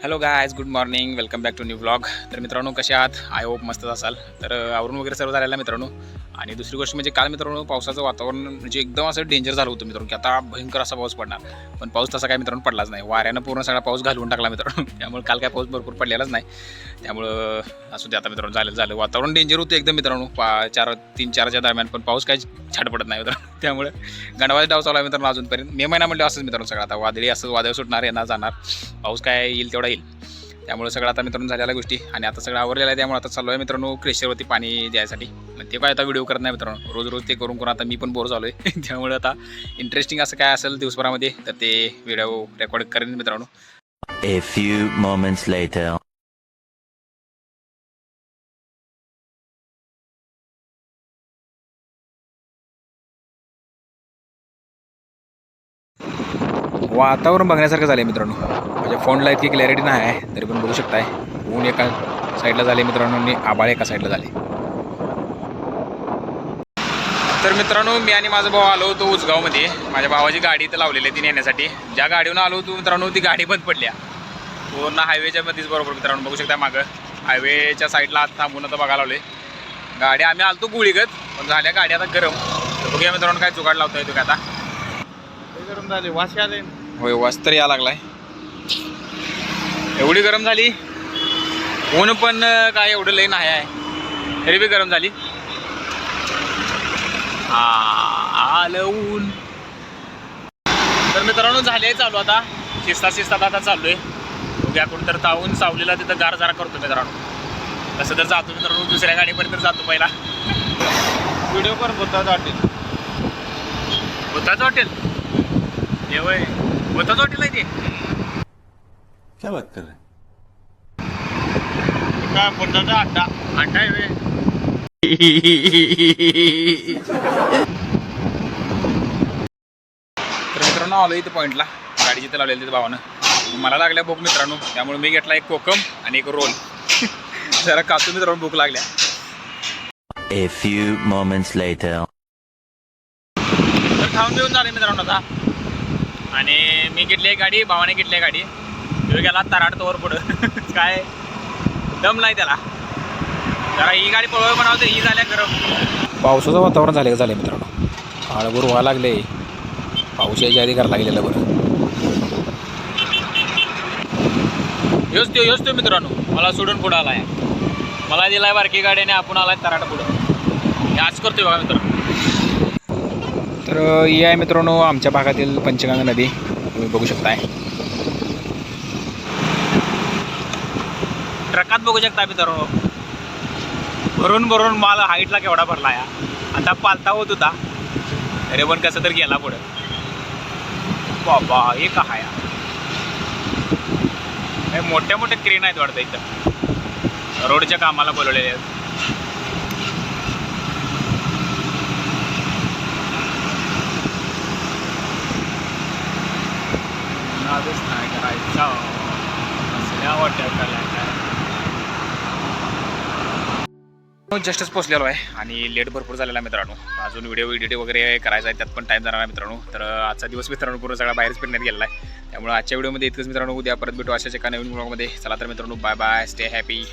Hello guys, good morning, welcome back to new vlog. तर मित्रांनो, कसे आहात? आय होप मस्तच असाल. तर आवरून वगैरे सर्व झालेलं आहे मित्रांनो. आणि दुसरी गोष्ट म्हणजे काल मित्रांनो पावसाचं वातावरण म्हणजे एकदम असं डेंजर झालं होतं मित्रांनो, की आता भयंकर असा पाऊस पडणार. पण पाऊस तसा काय मित्रांनो पडलाच नाही. वाऱ्यानं पूर्ण सगळा पाऊस घालवून टाकला मित्रांनो. त्यामुळे काल काय पाऊस भरपूर पडलेलाच नाही. त्यामुळं असू दे आता मित्रांनो, झालं वातावरण डेंजर होतं एकदम मित्रांनो. 3-4च्या दरम्यान, पण पाऊस काय छाट पडत नाही मित्रांनो. त्यामुळे गंडवाचा डाव चालू आहे मित्रांनो अजूनपर्यंत. मे महिना म्हणलं असंच मित्रांनो सगळं. आता वादळी असं वादळ सुटणार, येणार जाणार. पाऊस काय येईल तेवढा येईल. त्यामुळे सगळं आता मित्रांनो झालेल्या गोष्टी आणि आता सगळं आवरलेलं आहे. त्यामुळे आता चालू आहे मित्रांनो क्रेशरवरती पाणी द्यायसाठी. मग ते काय आता व्हिडिओ करत नाही मित्रांनो, रोज ते करून आता मी पण बोर झालो आहे. त्यामुळे आता इंटरेस्टिंग असं काय असेल दिवसभरामध्ये तर ते व्हिडिओ रेकॉर्ड करेन मित्रांनो. A few moments later. वातावरण बघण्यासारखं झालं आहे मित्रांनो. माझ्या फोनला इतकी क्लॅरिटी नाही आहे, तरी पण बघू शकताय. ऊन एका साईडला झाले मित्रांनो आणि आभाळ एका साईडला झाले. तर मित्रांनो, मी आणि माझा भाऊ आलो होतो उसगावमध्ये. माझ्या भावाची गाडी इथं लावलेली आहे ती नेण्यासाठी. ज्या गाडीवरून आलो होतो मित्रांनो, ती गाडी बंद पडल्या पूर्ण हायवेच्या मध्येच. बरोबर मित्रांनो, बघू शकता मागं हायवेच्या साईडला आत थांबून आता बघायला लावले गाडी. आम्ही आलतो गुळीगत, पण झाल्या गाडी आता गरम. तर बघूया मित्रांनो काय जुगाड लावता येतो का आता. गरम झाले, वास आले. होय, वास तर या लागलाय. एवढी गरम झाली. ऊन पण काय एवढं लई नाही आहे, तरी बी गरम झाली. आलं ऊन. तर मित्रांनो झाले चालू आता शिस्तात आता चालू आहे. उद्या कुठं तर तावून सावलीला तिथं गार जरा करतो मित्रांनो. तसं तर जातो मित्रांनो, दुसऱ्या गाडीपर्यंत जातो पहिला. व्हिडिओ पण भूताचं हॉटेल. भूताचं हॉटेल हे वय, भूताचं हॉटेल आहे ते. क्या बात कर रहे? काय भूताचा अड्डा. अड्डा आहे वे. तर मित्रांनो आलो इथे पॉईंटला, गाडी जिथे लावलेली तिथे भावानं. मला लागल्या भूक मित्रांनो, त्यामुळे मी घेतला एक कोकम आणि एक रोल. जरा काचू मित्रांनो, भूक लागल्या. A few moments later. तर खाऊन घेऊन झाले मित्रांनो आता. आणि मी घेतली आहे गाडी, भावाने घेतली आहे गाडी. तो गेला तराड तोवर पुढं. काय दम नाही त्याला. जरा ही गाडी पळवा बनवते, ही झाल्या गरम. पावसाचं वातावरण झालं मित्रांनो. आळभर व्हायला लागले. पाऊस यायच्या आधी करायला लागलेलं बरं. योच तो मित्रांनो मला सोडून पुढं आलाय. मला दिलाय बारकी गाडी आणि आपण आलाय तराड पुढं. हे आज करतोय बघा मित्रांनो. तर ही आहे मित्रांनो आमच्या भागातील पंचगंगा नदी, तुम्ही बघू शकताय. ट्रकात बघू शकता मित्रांनो, भरून माल हाईटला केवढा भरला या. आता पालता होत होता अरे, पण कसं तर गेला पुढं. बाबा हे काय या, मोठ्या क्रेन आहेत वाटतं इथं, रोडच्या कामाला बोलवलेले आहेत. नादच नाही करायचा असल्या वाट्या करायला. जस्टच पोचलेलो आहे आणि लेट भरपूर झालेला आहे मित्रांनो. अजून व्हिडिओ एडिट वगैरे करायचा आहे, त्यात पण टाईम जाणार आहे मित्रांनो. तर आजचा दिवस मित्रांनो पूर्ण सगळा बाहेरच फिरण्यात गेला आहे. त्यामुळे आजच्या व्हिडिओमध्ये इतकंच मित्रांनो. उद्या परत भेटू अशाच एका नवीन व्लॉगमध्ये. चला तर मित्रांनो, बाय बाय, स्टे हॅपी.